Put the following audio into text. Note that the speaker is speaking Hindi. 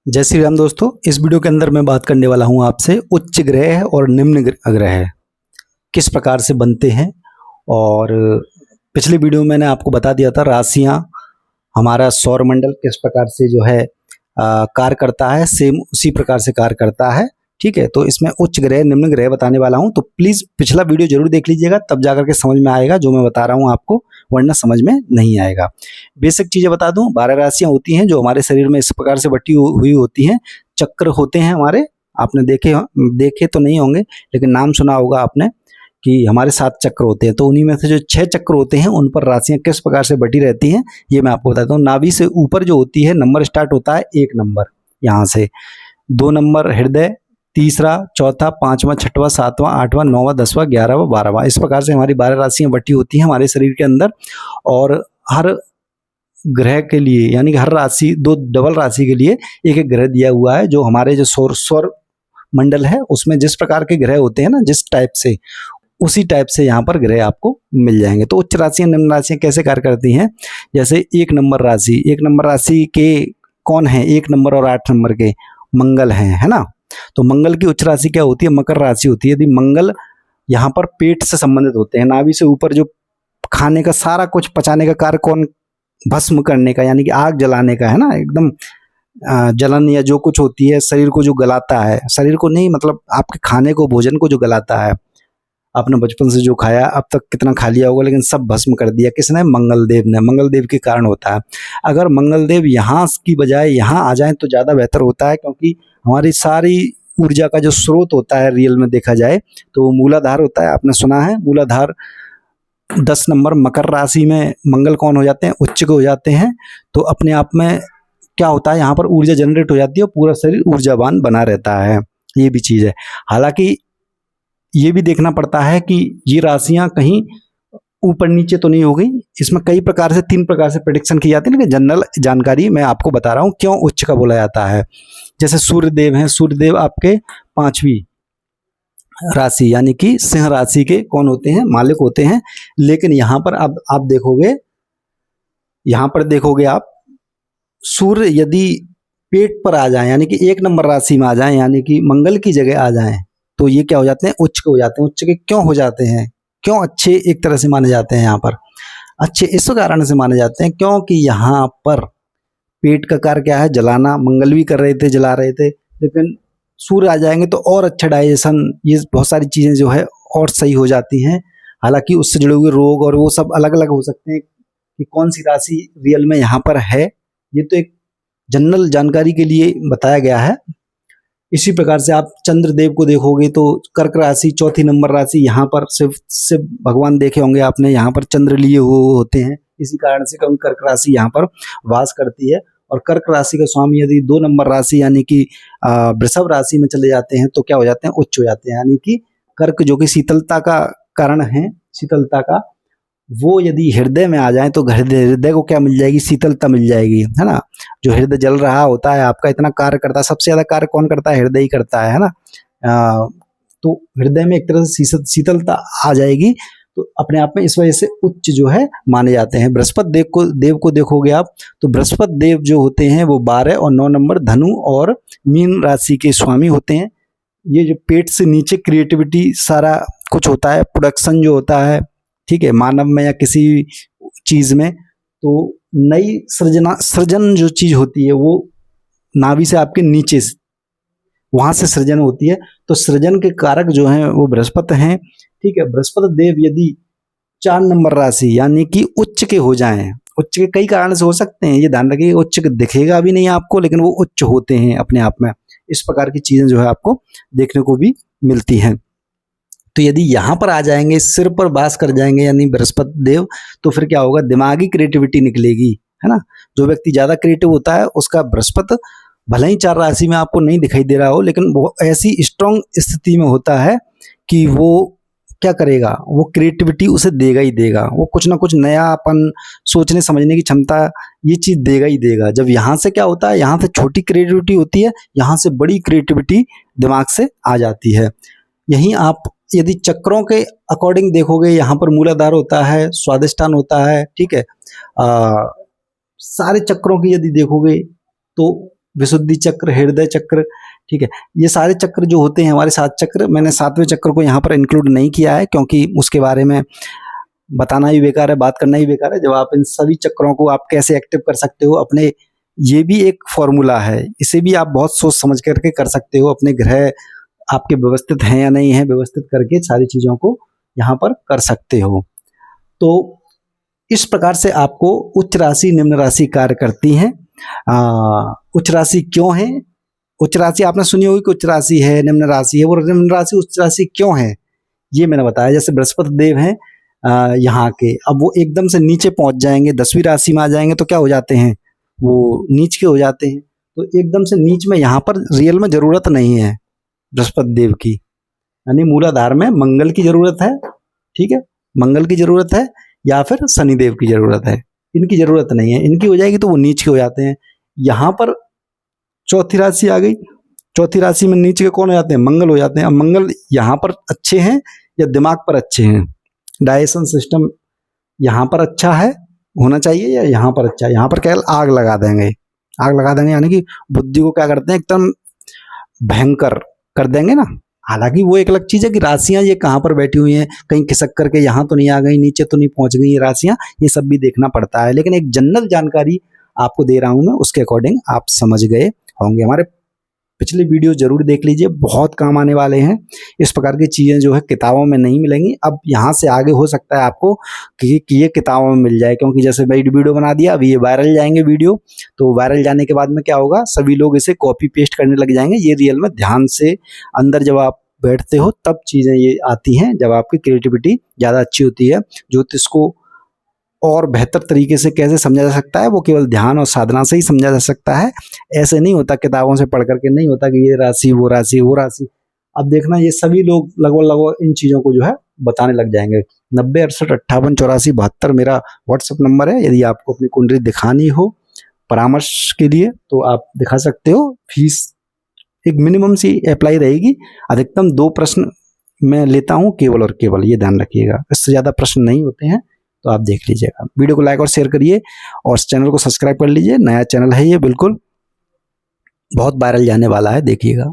जय श्री राम दोस्तों। इस वीडियो के अंदर मैं बात करने वाला हूं आपसे उच्च ग्रह और निम्न ग्रह किस प्रकार से बनते हैं। और पिछले वीडियो में मैंने आपको बता दिया था राशियां, हमारा सौर मंडल किस प्रकार से जो है कार्य करता है, सेम उसी प्रकार से कार्य करता है। ठीक है, तो इसमें उच्च ग्रह निम्न ग्रह बताने वाला हूं, तो प्लीज़ पिछला वीडियो जरूर देख लीजिएगा, तब जाकर के समझ में आएगा जो मैं बता रहा हूं आपको, वरना समझ में नहीं आएगा। बेसिक चीज़ें बता दूं, 12 राशियां होती हैं जो हमारे शरीर में इस प्रकार से बटी हुई होती हैं। चक्र होते हैं हमारे, आपने देखे तो नहीं होंगे लेकिन नाम सुना होगा आपने कि हमारे 7 चक्र होते हैं। तो उन्हीं में से जो 6 चक्र होते हैं उन पर राशियां किस प्रकार से बटी रहती हैं ये मैं आपको बताता हूँ। नाभि से ऊपर जो होती है नंबर स्टार्ट होता है 1 नंबर, यहाँ से 2 नंबर हृदय, तीसरा, चौथा, 5वां, 6वां, 7वां, 8वां, 9वां, 10वां, 11वां, 12वां, इस प्रकार से हमारी 12 राशियां बटी होती हैं हमारे शरीर के अंदर। और हर ग्रह के लिए, यानी कि हर राशि, 2 डबल राशि के लिए एक एक ग्रह दिया हुआ है। जो हमारे जो सौर मंडल है उसमें जिस प्रकार के ग्रह होते हैं ना, जिस टाइप से, उसी टाइप से यहाँ पर ग्रह आपको मिल जाएंगे। तो उच्च राशियां निम्न राशियां कैसे कार्य करती हैं, जैसे 1 नंबर राशि, 1 नंबर राशि के कौन है, 1 नंबर और 8 नंबर के मंगल हैं, है ना। तो मंगल की उच्च राशि क्या होती है, मकर राशि होती है। यदि मंगल यहाँ पर पेट से संबंधित होते हैं, नाभि से ऊपर जो खाने का सारा कुछ पचाने का कार्य, कौन, भस्म करने का, यानी कि आग जलाने का, है ना, एकदम जलन या जो कुछ होती है, शरीर को जो गलाता है, शरीर को नहीं मतलब आपके खाने को, भोजन को जो गलाता है, आपने बचपन से जो खाया अब तक कितना खा लिया होगा, लेकिन सब भस्म कर दिया किसने, मंगलदेव ने। मंगलदेव के कारण होता है। अगर मंगलदेव यहाँ की बजाय यहाँ आ जाए तो ज़्यादा बेहतर होता है, क्योंकि हमारी सारी ऊर्जा का जो स्रोत होता है रियल में देखा जाए तो वो मूलाधार होता है। आपने सुना है मूलाधार। 10 नंबर मकर राशि में मंगल कौन हो जाते हैं, उच्च को हो जाते हैं। तो अपने आप में क्या होता है, यहाँ पर ऊर्जा जनरेट हो जाती है और पूरा शरीर ऊर्जावान बना रहता है। ये भी चीज़ है। हालांकि ये भी देखना पड़ता है कि ये राशियां कहीं ऊपर नीचे तो नहीं हो गई। इसमें कई प्रकार से, 3 प्रकार से प्रेडिक्शन की जाती है, लेकिन जनरल जानकारी मैं आपको बता रहा हूँ क्यों उच्च का बोला जाता है। जैसे सूर्यदेव हैं, सूर्यदेव आपके 5वीं राशि यानी कि सिंह राशि के कौन होते हैं, मालिक होते हैं। लेकिन यहाँ पर अब आप देखोगे, यहाँ पर देखोगे आप, सूर्य यदि पेट पर आ जाए, यानी कि 1 नंबर राशि में आ जाए, यानी कि मंगल की जगह आ जाए, तो ये क्या हो जाते हैं, उच्च के हो जाते हैं। उच्च के क्यों हो जाते हैं, क्यों अच्छे एक तरह से माने जाते हैं। यहाँ पर अच्छे इस कारण से माने जाते हैं क्योंकि यहाँ पर पेट का कार्य क्या है, जलाना। मंगल भी कर रहे थे, जला रहे थे, लेकिन सूर्य आ जाएंगे तो और अच्छा डाइजेशन, ये बहुत सारी चीज़ें जो है और सही हो जाती हैं। हालांकि उससे जुड़े हुए रोग और वो सब अलग अलग हो सकते हैं कि कौन सी राशि रियल में यहाँ पर है। ये तो एक जनरल जानकारी के लिए बताया गया है। इसी प्रकार से आप चंद्रदेव को देखोगे तो कर्क राशि 4थी नंबर राशि, यहाँ पर शिव भगवान देखे होंगे आपने, यहाँ पर चंद्र लिए हुए होते हैं। इसी कारण से कर्क राशि यहाँ पर वास करती है। और कर्क राशि का स्वामी यदि 2 नंबर राशि यानी कि वृषभ राशि में चले जाते हैं तो क्या हो जाते हैं, उच्च हो जाते हैं। यानी कि कर्क जो कि शीतलता का कारण है, शीतलता का, वो यदि हृदय में आ जाए तो हृदय को क्या मिल जाएगी, शीतलता मिल जाएगी, है ना। जो हृदय जल रहा होता है आपका, इतना कार्य करता है, सबसे ज़्यादा कार्य कौन करता है, हृदय ही करता है ना। तो हृदय में एक तरह से शीतलता आ जाएगी, तो अपने आप में इस वजह से उच्च जो है माने जाते हैं। बृहस्पति देव को देखोगे आप तो बृहस्पति देव जो होते हैं वो 12 और 9 नंबर धनु और मीन राशि के स्वामी होते हैं। ये जो पेट से नीचे क्रिएटिविटी सारा कुछ होता है, प्रोडक्शन जो होता है, ठीक है, मानव में या किसी चीज़ में, तो नई सृजन जो चीज़ होती है वो नाभि से आपके नीचे से, वहाँ से सृजन होती है। तो सृजन के कारक जो हैं वो बृहस्पति हैं, ठीक है। बृहस्पति देव यदि 4 नंबर राशि यानी कि उच्च के हो जाएं, उच्च के कई कारण से हो सकते हैं, ये ध्यान रखिए, उच्च के दिखेगा भी नहीं आपको, लेकिन वो उच्च होते हैं अपने आप में। इस प्रकार की चीज़ें जो है आपको देखने को भी मिलती हैं। तो यदि यहाँ पर आ जाएंगे, सिर पर वास कर जाएंगे यानी बृहस्पति देव, तो फिर क्या होगा, दिमागी क्रिएटिविटी निकलेगी, है ना। जो व्यक्ति ज़्यादा क्रिएटिव होता है उसका बृहस्पति भले ही 4 राशि में आपको नहीं दिखाई दे रहा हो, लेकिन वो ऐसी स्ट्रॉन्ग स्थिति में होता है कि वो क्या करेगा, वो क्रिएटिविटी उसे देगा ही देगा। वो कुछ ना कुछ नयापन, सोचने समझने की क्षमता, ये चीज़ देगा ही देगा। जब यहाँ से क्या होता है, यहाँ से छोटी क्रिएटिविटी होती है, यहाँ से बड़ी क्रिएटिविटी दिमाग से आ जाती है। यहीं आप यदि चक्रों के अकॉर्डिंग देखोगे, यहाँ पर मूलाधार होता है, स्वादिष्टान होता है, ठीक है। सारे चक्रों की यदि देखोगे तो विशुद्धि चक्र, हृदय चक्र, ठीक है। ये सारे चक्र जो होते हैं हमारे 7 चक्र, मैंने 7वें चक्र को यहाँ पर इंक्लूड नहीं किया है क्योंकि उसके बारे में बताना ही बेकार है, बात करना ही बेकार है। जब आप इन सभी चक्रों को आप कैसे एक्टिव कर सकते हो अपने, ये भी एक फॉर्मूला है, इसे भी आप बहुत सोच समझ करके कर सकते हो। अपने ग्रह आपके व्यवस्थित हैं या नहीं है, व्यवस्थित करके सारी चीज़ों को यहाँ पर कर सकते हो। तो इस प्रकार से आपको उच्च राशि निम्न राशि कार्य करती हैं। उच्च राशि क्यों है? उच्च राशि आपने सुनी होगी कि उच्च राशि है, निम्न राशि है। वो निम्न राशि उच्च राशि क्यों है ये मैंने बताया। जैसे बृहस्पति देव हैं यहाँ के, अब वो एकदम से नीचे पहुंच जाएंगे, 10वीं राशि में आ जाएंगे तो क्या हो जाते हैं, वो नीच के हो जाते हैं। तो एकदम से नीच में यहाँ पर रियल में जरूरत नहीं है बृहस्पति देव की, यानी मूलाधार में मंगल की जरूरत है, ठीक है, मंगल की जरूरत है या फिर शनिदेव की जरूरत है। इनकी जरूरत नहीं है, इनकी हो जाएगी तो वो नीच के हो जाते हैं। यहाँ पर चौथी राशि आ गई, चौथी राशि में नीच के कौन हो जाते हैं, मंगल हो जाते हैं। अब मंगल यहाँ पर अच्छे हैं या दिमाग पर अच्छे हैं, डाइजेशन सिस्टम यहाँ पर अच्छा है होना चाहिए या यहाँ पर अच्छा है। यहाँ पर केवल आग लगा देंगे, आग लगा देंगे यानी कि बुद्धि को क्या करते हैं, एकदम भयंकर कर देंगे ना। हालांकि वो एक अलग चीज है कि राशियां ये कहाँ पर बैठी हुई हैं, कहीं खिसक करके यहाँ तो नहीं आ गई, नीचे तो नहीं पहुंच गई ये राशियां, ये सब भी देखना पड़ता है। लेकिन एक जनरल जानकारी आपको दे रहा हूं मैं, उसके अकॉर्डिंग आप समझ गए होंगे। हमारे पिछले वीडियो जरूर देख लीजिए, बहुत काम आने वाले हैं। इस प्रकार की चीज़ें जो है किताबों में नहीं मिलेंगी। अब यहाँ से आगे हो सकता है आपको कि ये किताबों में मिल जाए, क्योंकि जैसे भाई वीडियो बना दिया, अभी ये वायरल जाएंगे वीडियो, तो वायरल जाने के बाद में क्या होगा, सभी लोग इसे कॉपी पेस्ट करने लग जाएंगे। ये रियल में ध्यान से अंदर जब आप बैठते हो तब चीज़ें ये आती हैं, जब आपकी क्रिएटिविटी ज़्यादा अच्छी होती है। ज्योतिष को और बेहतर तरीके से कैसे समझा जा सकता है, वो केवल ध्यान और साधना से ही समझा जा सकता है। ऐसे नहीं होता किताबों से पढ़ करके, नहीं होता कि ये राशि वो राशि वो राशि। अब देखना ये सभी लोग लगभग इन चीज़ों को जो है बताने लग जाएंगे। 90 68 58 84 72 मेरा व्हाट्सएप नंबर है। यदि आपको अपनी कुंडली दिखानी हो परामर्श के लिए तो आप दिखा सकते हो। फीस एक मिनिमम सी अप्लाई रहेगी, अधिकतम 2 प्रश्न मैं लेता हूँ केवल और केवल, ये ध्यान रखिएगा। इससे ज़्यादा प्रश्न नहीं होते हैं, तो आप देख लीजिएगा। वीडियो को लाइक और शेयर करिए और चैनल को सब्सक्राइब कर लीजिए। नया चैनल है ये, बिल्कुल बहुत वायरल जाने वाला है, देखिएगा।